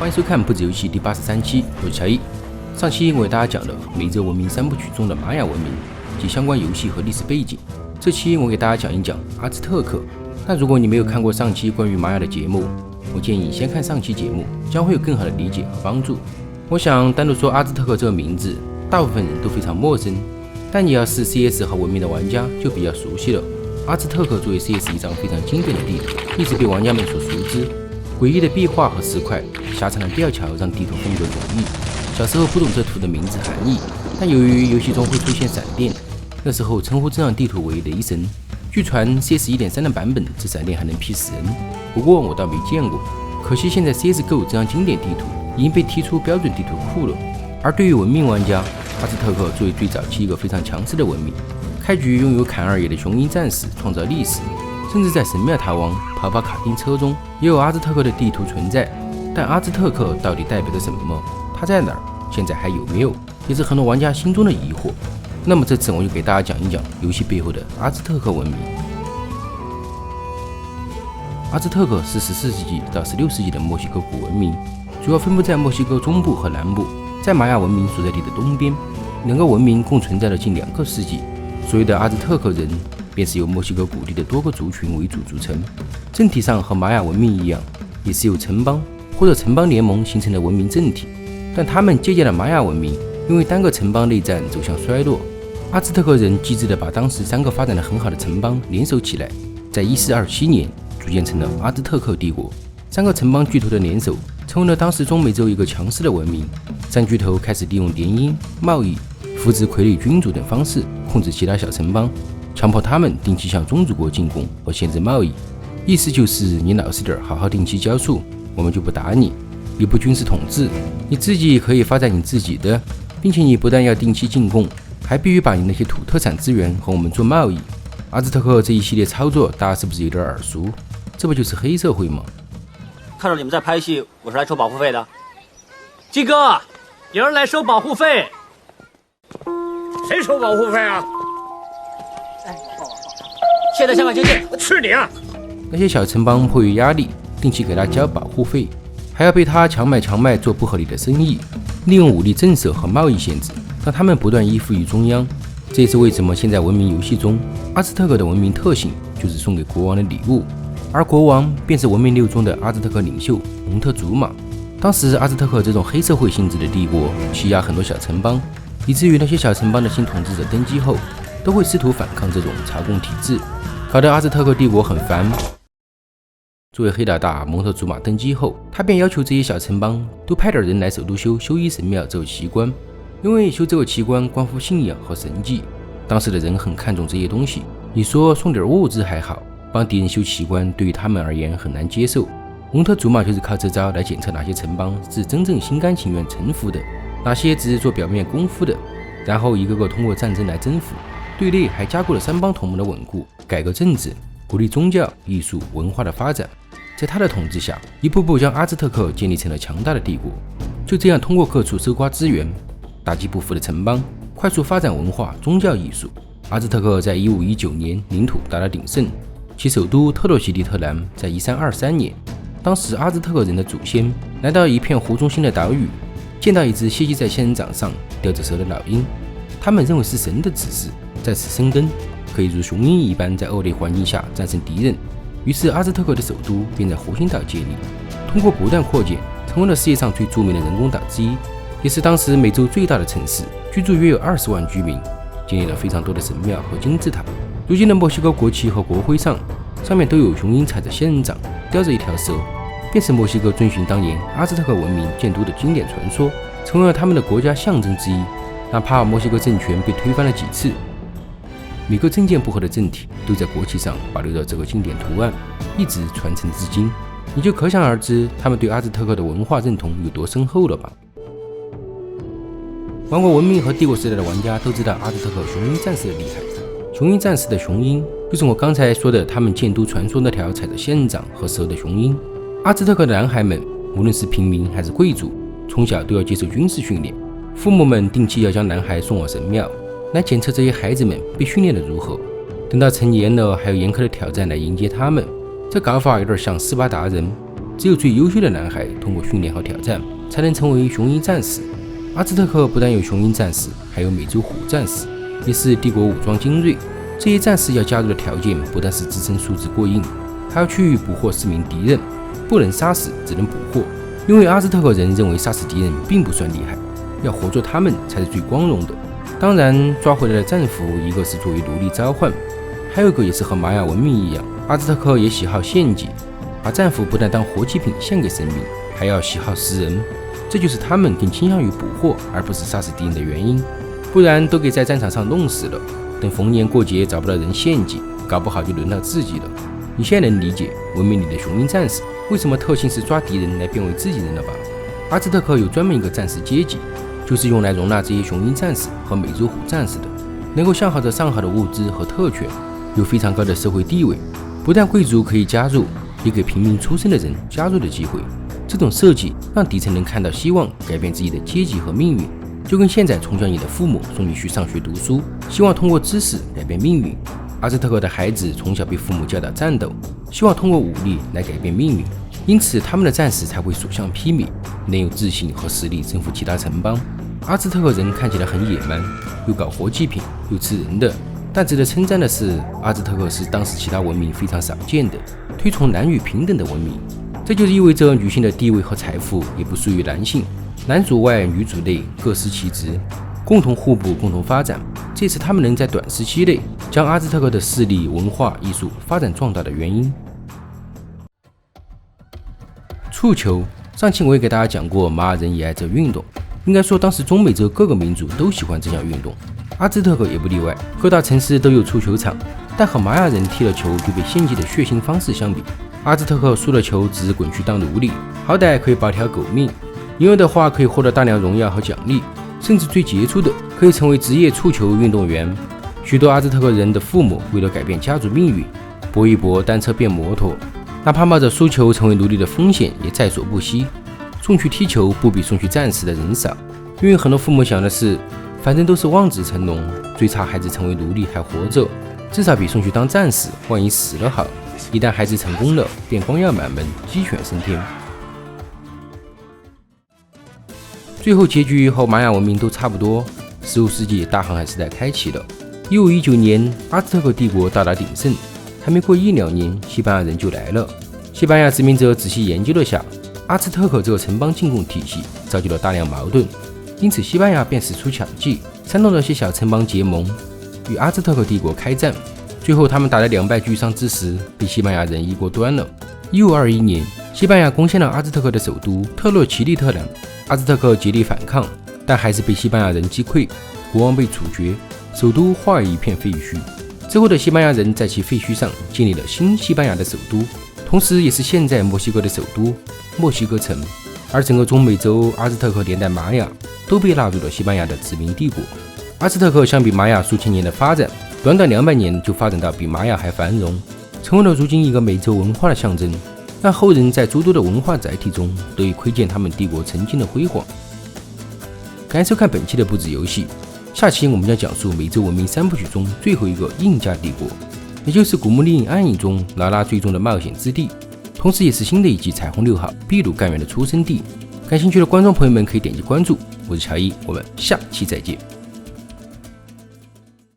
欢迎收看不止游戏第83期，我是乔伊。上期我为大家讲了美洲文明三部曲中的玛雅文明及相关游戏和历史背景。这期我给大家讲一讲阿兹特克。但如果你没有看过上期关于玛雅的节目，我建议先看上期节目，将会有更好的理解和帮助。我想单独说阿兹特克这个名字，大部分人都非常陌生，但你要是 CS 和文明的玩家就比较熟悉了。阿兹特克作为 CS 一张非常经典的地图，一直被玩家们所熟知。诡异的壁画和石块，狭长的吊桥让地图风格迥异。小时候不懂这图的名字含义，但由于游戏中会出现闪电，那时候称呼这样地图为雷神。据传 CS 1.3 的版本，这闪电还能劈死人，不过我倒没见过。可惜现在 CSGO 这样经典地图已经被踢出标准地图库了。而对于文明玩家，阿兹特克作为最早期一个非常强势的文明，开局拥有坎二爷的雄鹰战士创造历史。甚至在神庙塔王跑跑卡丁车中也有阿兹特克的地图存在，但阿兹特克到底代表着什么？它在哪儿？现在还有没有？也是很多玩家心中的疑惑。那么这次我就给大家讲一讲游戏背后的阿兹特克文明。阿兹特克是14世纪到16世纪的墨西哥古文明，主要分布在墨西哥中部和南部，在玛雅文明所在地的东边。两个文明共存在了近2个世纪。所谓的阿兹特克人便是由墨西哥古地的多个族群为主组成，政体上和玛雅文明一样，也是由城邦或者城邦联盟形成的文明政体。但他们借鉴了玛雅文明，因为单个城邦内战走向衰落，阿兹特克人机智地把当时3个发展得很好的城邦联手起来，在1427年组建成了阿兹特克帝国。3个城邦巨头的联手，成为了当时中美洲一个强势的文明。3巨头开始利用联姻、贸易、扶植傀儡君主等方式控制其他小城邦，强迫他们定期向宗主国进贡和限制贸易，意思就是你老实点，好好定期交税，我们就不打你。你不军事统治，你自己可以发展你自己的，并且你不但要定期进贡，还必须把你那些土特产资源和我们做贸易。阿兹特克这一系列操作，大家是不是有点耳熟？这不就是黑社会吗？看到你们在拍戏，我是来收保护费的。鸡哥，有人来收保护费。谁收保护费啊？现在香港经济，我吃你啊！那些小城邦迫于压力，定期给他交保护费，还要被他强买做不合理的生意，利用武力震慑和贸易限制，让他们不断依附于中央。这也是为什么现在文明游戏中，阿兹特克的文明特性就是送给国王的礼物，而国王便是文明6中的阿兹特克领袖蒙特祖玛。当时阿兹特克这种黑社会性质的帝国欺压很多小城邦，以至于那些小城邦的新统治者登基后，都会试图反抗这种朝贡体制，搞得阿兹特克帝国很烦。作为黑老大，蒙特祖玛登基后，他便要求这些小城邦都派点人来首都修伊神庙这个奇观，因为修这个奇观关乎信仰和神迹，当时的人很看重这些东西。你说送点物资还好，帮敌人修奇观对于他们而言很难接受。蒙特祖玛就是靠这招来检测哪些城邦是真正心甘情愿臣服的，哪些只是做表面功夫的，然后一个个通过战争来征服。对内还加固了3邦同盟的稳固，改革政治，鼓励宗教、艺术、文化的发展。在他的统治下，一步步将阿兹特克建立成了强大的帝国。就这样，通过各处搜刮资源，打击不服的城邦，快速发展文化、宗教、艺术。阿兹特克在1519年领土达到鼎盛，其首都特洛西蒂特兰在1323年。当时阿兹特克人的祖先来到一片湖中心的岛屿，见到一只歇息在仙人掌上叼着蛇的老鹰，他们认为是神的指示，在此生根，可以如雄鹰一般在恶劣环境下战胜敌人。于是阿兹特克的首都便在火星岛建立，通过不断扩建，成为了世界上最著名的人工岛之一，也是当时美洲最大的城市，居住约有20万居民，建立了非常多的神庙和金字塔。如今的墨西哥国旗和国徽上面都有雄鹰踩着仙人掌，叼着一条蛇，便是墨西哥遵循当年阿兹特克文明建都的经典传说，成为了他们的国家象征之一。哪怕墨西哥政权被推翻了几次，每个政见不合的政体都在国旗上保留着这个经典图案，一直传承至今。你就可想而知他们对阿兹特克的文化认同有多深厚了吧。玩过文明和帝国时代的玩家都知道阿兹特克雄鹰战士的厉害。雄鹰战士的雄鹰就是我刚才说的他们建都传说那条踩着仙人掌和蛇的雄鹰。阿兹特克的男孩们，无论是平民还是贵族，从小都要接受军事训练，父母们定期要将男孩送往神庙，来检测这些孩子们被训练的如何。等到成年了，还有严苛的挑战来迎接他们。这搞法有点像斯巴达人，只有最优秀的男孩通过训练和挑战，才能成为雄鹰战士。阿兹特克不但有雄鹰战士，还有美洲虎战士，也是帝国武装精锐。这些战士要加入的条件不但是自身素质过硬，还要去捕获4名敌人，不能杀死，只能捕获。因为阿兹特克人认为杀死敌人并不算厉害，要活捉他们才是最光荣的。当然，抓回来的战俘，一个是作为奴隶召唤，还有一个也是和玛雅文明一样，阿兹特克也喜好献祭，把战俘不但当活祭品献给神明，还要喜好食人。这就是他们更倾向于捕获而不是杀死敌人的原因，不然都给在战场上弄死了，等逢年过节找不到人献祭，搞不好就轮到自己了。你现在能理解文明里的雄鹰战士为什么特性是抓敌人来变为自己人了吧？阿兹特克有专门一个战士阶级，就是用来容纳这些雄鹰战士和美洲虎战士的，能够享受着上好的物资和特权，有非常高的社会地位。不但贵族可以加入，也给平民出身的人加入的机会。这种设计让底层人看到希望，改变自己的阶级和命运，就跟现在从小你的父母送你去上学读书，希望通过知识改变命运。阿兹特克的孩子从小被父母教导战斗，希望通过武力来改变命运，因此他们的战士才会所向披靡，能有自信和实力征服其他城邦。阿兹特克人看起来很野蛮，又搞活祭品，又吃人的，但值得称赞的是，阿兹特克是当时其他文明非常少见的，推崇男女平等的文明。这就是意味着女性的地位和财富也不属于男性，男主外女主内，各司其职，共同互补，共同发展。这也是他们能在短时期内将阿兹特克的势力、文化、艺术发展壮大的原因。触球，上期我也给大家讲过，玛雅人也爱这运动，应该说当时中美洲各个民族都喜欢这项运动，阿兹特克也不例外，各大城市都有触球场。但和玛雅人踢了球就被献祭的血腥方式相比，阿兹特克输了球只是滚去当奴隶，好歹可以保条狗命，赢了的话可以获得大量荣耀和奖励，甚至最杰出的可以成为职业触球运动员。许多阿兹特克人的父母为了改变家族命运，搏一搏，单车变摩托，哪怕冒着输球成为奴隶的风险也在所不惜。送去踢球不比送去战死的人少，因为很多父母想的是，反正都是望子成龙，最差孩子成为奴隶还活着，至少比送去当战士，万一死了好。一旦孩子成功了，便光耀满门，鸡犬升天。最后结局和玛雅文明都差不多，15世纪大航海时代开启了。1519年，阿兹特克帝国到达鼎盛，还没过1、2年，西班牙人就来了。西班牙殖民者仔细研究了下阿兹特克这个城邦进攻体系，造就了大量矛盾，因此西班牙便使出巧计，煽动了些小城邦结盟，与阿兹特克帝国开战。最后他们打得两败俱伤之时，被西班牙人一锅端了。1521年，西班牙攻陷了阿兹特克的首都特洛奇利特兰，阿兹特克竭力反抗，但还是被西班牙人击溃，国王被处决，首都化为一片废墟。之后的西班牙人在其废墟上建立了新西班牙的首都，同时也是现在墨西哥的首都墨西哥城。而整个中美洲、阿兹特克连带玛雅都被纳入了西班牙的殖民帝国。阿兹特克相比玛雅数千年的发展，短短200年就发展到比玛雅还繁荣，成为了如今一个美洲文化的象征，让后人在诸多的文化载体中得以窥见他们帝国曾经的辉煌。感谢收看本期的不止游戏，下期我们将讲述美洲文明3部曲中最后一个印加帝国，也就是古墓丽影暗影中劳拉最终的冒险之地，同时也是新的一季彩虹6号秘鲁干员的出生地。感兴趣的观众朋友们可以点击关注，我是乔伊，我们下期再见。